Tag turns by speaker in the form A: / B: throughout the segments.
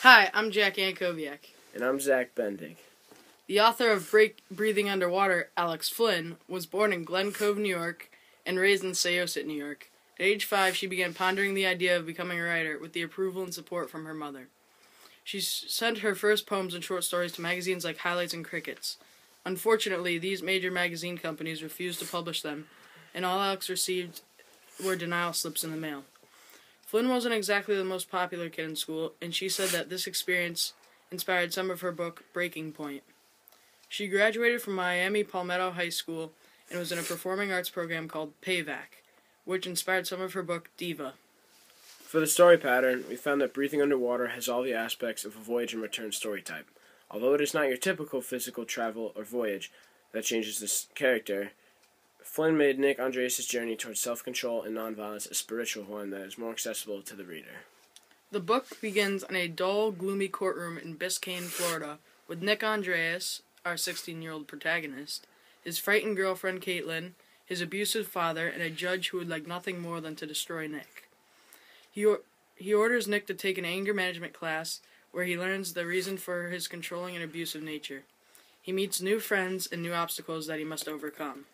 A: Hi, I'm Jack Yankoviak.
B: And I'm Zack Bendig.
A: The author of Breathing Underwater, Alex Flinn, was born in Glen Cove, New York, and raised in Syosset, New York. At age 5, she began pondering the idea of becoming a writer with the approval and support from her mother. She sent her first poems and short stories to magazines like Highlights and Crickets. Unfortunately, these major magazine companies refused to publish them, and all Alex received were denial slips in the mail. Flinn wasn't exactly the most popular kid in school, and she said that this experience inspired some of her book, Breaking Point. She graduated from Miami Palmetto High School and was in a performing arts program called Payback, which inspired some of her book, Diva.
B: For the story pattern, we found that Breathing Underwater has all the aspects of a voyage and return story type. Although it is not your typical physical travel or voyage that changes this character, Flinn made Nick Andreas' journey towards self-control and nonviolence a spiritual one that is more accessible to the reader.
A: The book begins in a dull, gloomy courtroom in Biscayne, Florida, with Nick Andreas, our 16-year-old protagonist, his frightened girlfriend Caitlin, his abusive father, and a judge who would like nothing more than to destroy Nick. He orders Nick to take an anger management class where he learns the reason for his controlling and abusive nature. He meets new friends and new obstacles that he must overcome.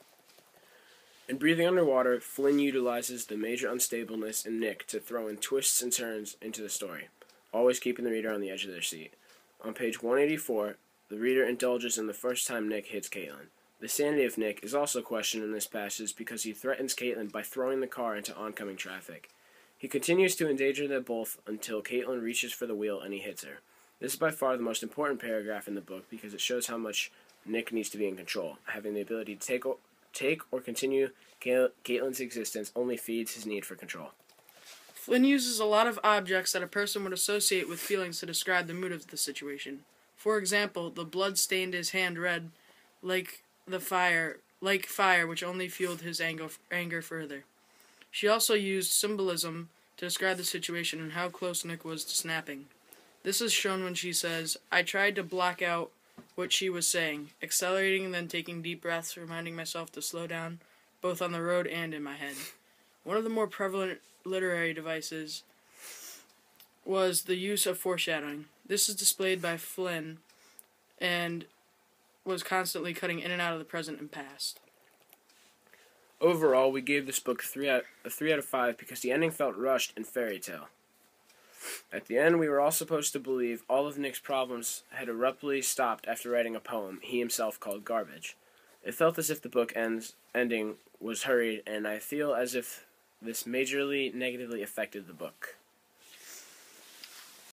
B: In Breathing Underwater, Flinn utilizes the major unstableness in Nick to throw in twists and turns into the story, always keeping the reader on the edge of their seat. On page 184, the reader indulges in the first time Nick hits Caitlin. The sanity of Nick is also questioned in this passage because he threatens Caitlin by throwing the car into oncoming traffic. He continues to endanger them both until Caitlin reaches for the wheel and he hits her. This is by far the most important paragraph in the book because it shows how much Nick needs to be in control. Having the ability to take or continue Caitlin's existence only feeds his need for control.
A: Flinn uses a lot of objects that a person would associate with feelings to describe the mood of the situation. For example, the blood stained his hand red like fire which only fueled his anger further. She also used symbolism to describe the situation and how close Nick was to snapping. This is shown when she says, "I tried to block out what she was saying, accelerating and then taking deep breaths, reminding myself to slow down, both on the road and in my head." One of the more prevalent literary devices was the use of foreshadowing. This is displayed by Flinn and was constantly cutting in and out of the present and past.
B: Overall, we gave this book a 3 out of 5 because the ending felt rushed and fairy tale. At the end, we were all supposed to believe all of Nick's problems had abruptly stopped after writing a poem he himself called garbage. It felt as if the book ending was hurried, and I feel as if this majorly negatively affected the book.